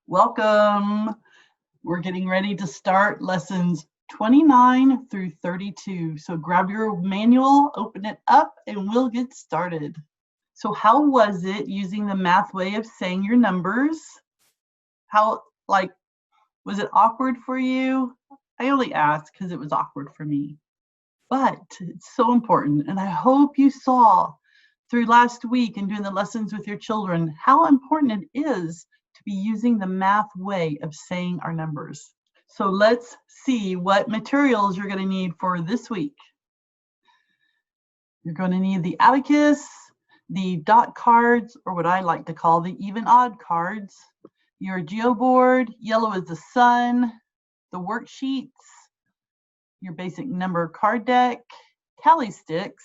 Welcome. We're getting ready to start lessons 29 through 32. So grab your manual, open it up, and we'll get started. So how was it using the math way of saying your numbers? Was it awkward for you? I only asked because it was awkward for me. But it's so important, and I hope you saw through last week and doing the lessons with your children how important it is to be using the math way of saying our numbers. So let's see what materials you're going to need for this week. You're going to need the abacus, the dot cards, or what I like to call the even odd cards, your geoboard, yellow is the sun, the worksheets, your basic number card deck, tally sticks,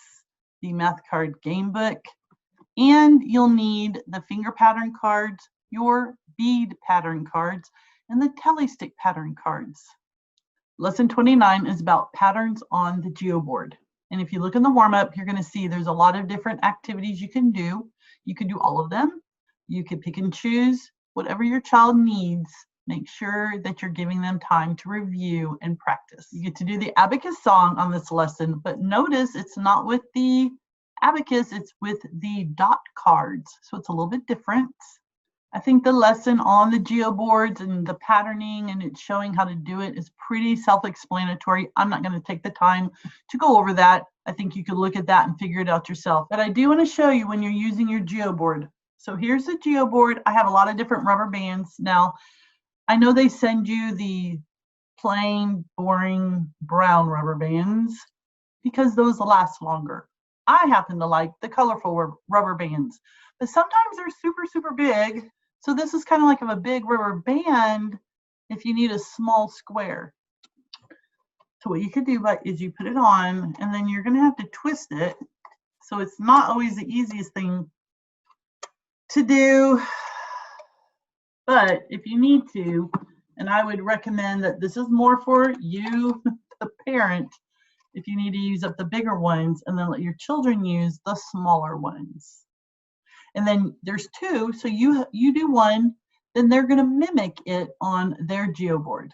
the math card game book, and you'll need the finger pattern cards, your bead pattern cards, and the tally stick pattern cards. Lesson 29 is about patterns on the geoboard. And if you look in the warm-up, you're going to see there's a lot of different activities you can do. You can do all of them. You can pick and choose whatever your child needs. Make sure that you're giving them time to review and practice. You get to do the abacus song on this lesson, but notice it's not with the abacus, it's with the dot cards. So it's a little bit different. I think the lesson on the geoboards and the patterning and it's showing how to do it is pretty self-explanatory. I'm not going to take the time to go over that. I think you could look at that and figure it out yourself. But I do want to show you when you're using your geoboard. So here's the geoboard. I have a lot of different rubber bands. Now, I know they send you the plain, boring brown rubber bands because those last longer. I happen to like the colorful rubber bands, but sometimes they're super, super big. So this is kind of like a big rubber band if you need a small square. So what you could do is you put it on and then you're going to have to twist it. So it's not always the easiest thing to do. But if you need to, and I would recommend that this is more for you, the parent, if you need to use up the bigger ones and then let your children use the smaller ones. And then there's two, so you do one, then they're going to mimic it on their geoboard.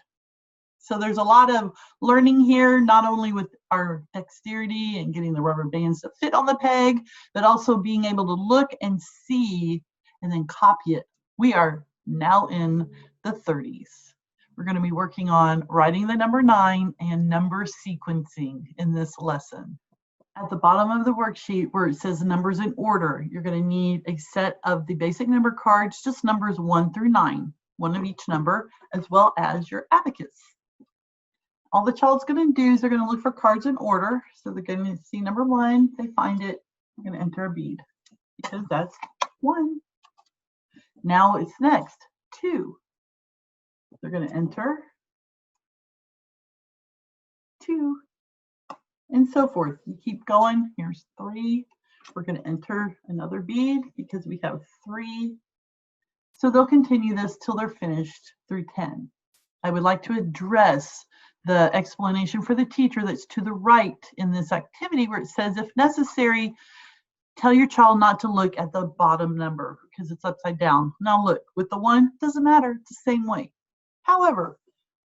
So there's a lot of learning here, not only with our dexterity and getting the rubber bands to fit on the peg, but also being able to look and see and then copy it. We are now in the 30s. We're going to be working on writing the number 9 and number sequencing in this lesson. At the bottom of the worksheet where it says numbers in order, you're going to need a set of the basic number cards, just numbers 1 through 9, one of each number, as well as your abacus. All the child's going to do is they're going to look for cards in order. So they're going to see number 1, they find it, they're going to enter a bead because that's 1. Now it's next, 2. They're going to enter 2, and so forth. You keep going. Here's 3. We're going to enter another bead because we have 3. So they'll continue this till they're finished through 10. I would like to address the explanation for the teacher that's to the right in this activity where it says, if necessary, tell your child not to look at the bottom number because it's upside down. Now look, with the 1, doesn't matter, it's the same way. However,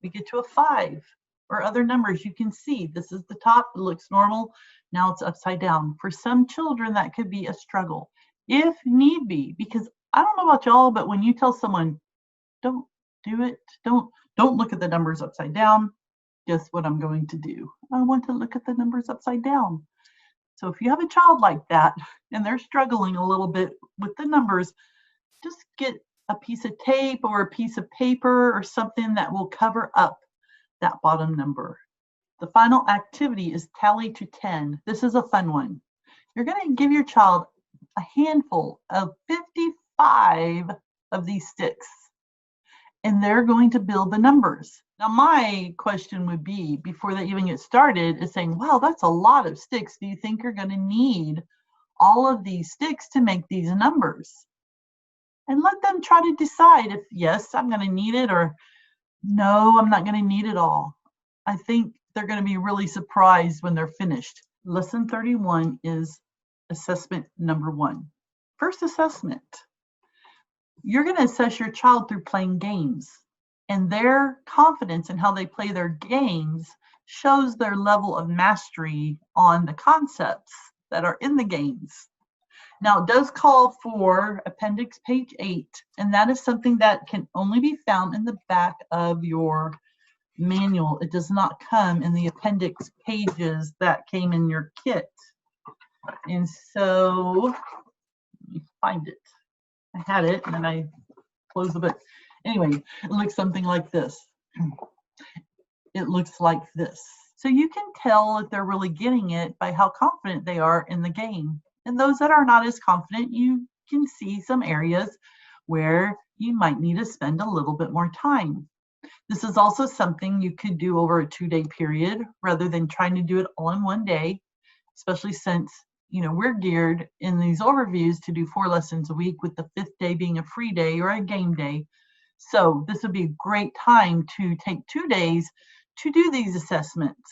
we get to a 5 or other numbers, you can see this is the top, it looks normal, now it's upside down. For some children, that could be a struggle, if need be, because I don't know about y'all, but when you tell someone, don't do it, don't look at the numbers upside down, guess what I'm going to do? I want to look at the numbers upside down. So if you have a child like that and they're struggling a little bit with the numbers, just get a piece of tape or a piece of paper or something that will cover up that bottom number. The final activity is tally to 10. This is a fun one. You're going to give your child a handful of 55 of these sticks, and they're going to build the numbers. Now, my question would be, before they even get started, is saying, wow, that's a lot of sticks. Do you think you're going to need all of these sticks to make these numbers? And let them try to decide if, yes, I'm going to need it, or no, I'm not going to need it all. I think they're going to be really surprised when they're finished. Lesson 31 is assessment number 1. First assessment. You're going to assess your child through playing games, and their confidence in how they play their games shows their level of mastery on the concepts that are in the games. Now, it does call for appendix page 8, and that is something that can only be found in the back of your manual. It does not come in the appendix pages that came in your kit. And so, let me find it. I had it, and then I closed the book. Anyway, it looks something like this. It looks like this. So you can tell if they're really getting it by how confident they are in the game. And those that are not as confident, you can see some areas where you might need to spend a little bit more time. This is also something you could do over a 2-day period rather than trying to do it all in one day, especially since we're geared in these overviews to do 4 lessons a week, with the 5th day being a free day or a game day. So this would be a great time to take 2 days to do these assessments.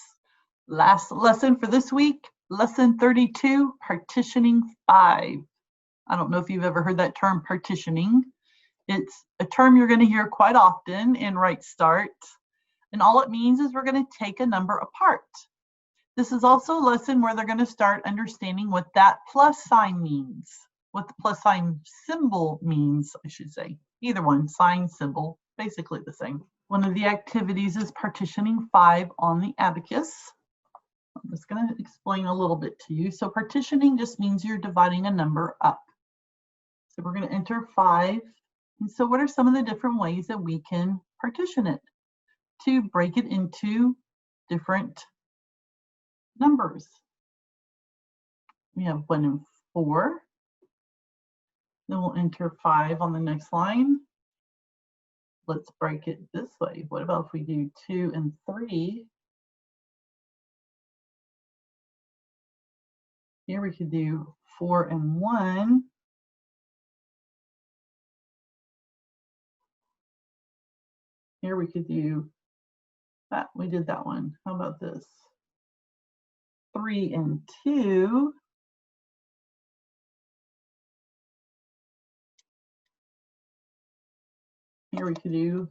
Last lesson for this week, lesson 32, partitioning 5. I don't know if you've ever heard that term, partitioning. It's a term you're going to hear quite often in Right Start. And all it means is we're going to take a number apart. This is also a lesson where they're going to start understanding what that plus sign means, what the plus sign symbol means, I should say. Either one, sign, symbol, basically the same. One of the activities is partitioning 5 on the abacus. I'm just going to explain a little bit to you. So partitioning just means you're dividing a number up. So we're going to enter 5. And so what are some of the different ways that we can partition it to break it into different numbers? We have 1 and 4. Then we'll enter 5 on the next line. Let's break it this way. What about if we do 2 and 3? Here we could do 4 and 1. Here we could do that. We did that one. How about this? 3 and 2. Here we could do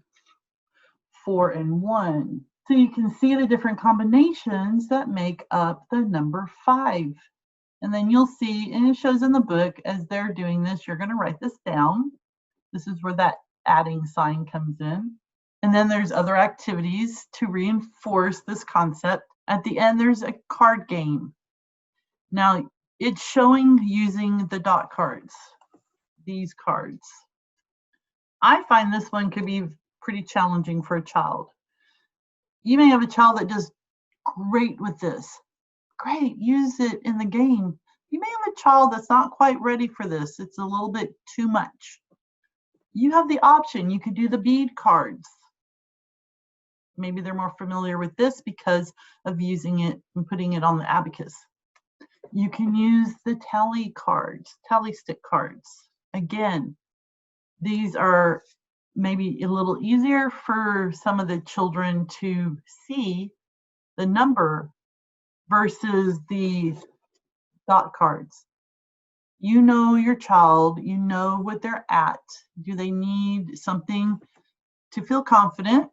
4 and 1. So you can see the different combinations that make up the number 5. And then you'll see, and it shows in the book, as they're doing this, you're going to write this down. This is where that adding sign comes in. And then there's other activities to reinforce this concept. At the end, there's a card game. Now, it's showing using the dot cards, these cards. I find this one could be pretty challenging for a child. You may have a child that does great with this. Great, use it in the game. You may have a child that's not quite ready for this. It's a little bit too much. You have the option. You could do the bead cards. Maybe they're more familiar with this because of using it and putting it on the abacus. You can use the tally cards, tally stick cards. Again, these are maybe a little easier for some of the children to see the number versus the dot cards. You know your child, you know what they're at. Do they need something to feel confident?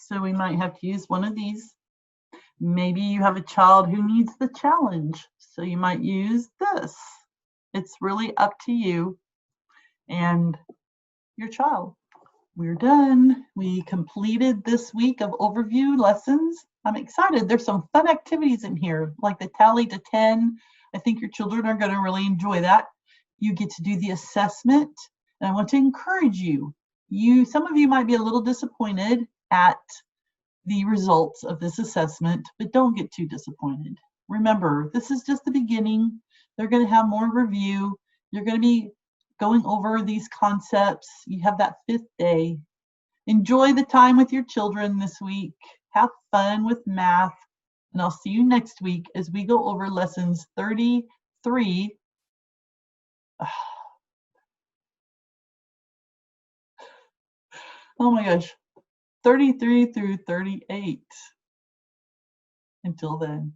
So we might have to use one of these. Maybe you have a child who needs the challenge, so you might use this. It's really up to you and your child. We're done. We completed this week of overview lessons. I'm excited. There's some fun activities in here, like the tally to 10. I think your children are going to really enjoy that. You get to do the assessment, and I want to encourage you. Some of you might be a little disappointed at the results of this assessment, but don't get too disappointed. Remember, this is just the beginning. They're going to have more review. You're going to be going over these concepts. You have that 5th day. Enjoy the time with your children this week. Have fun with math. And I'll see you next week as we go over lessons 33. Oh my gosh. 33 through 38. Until then.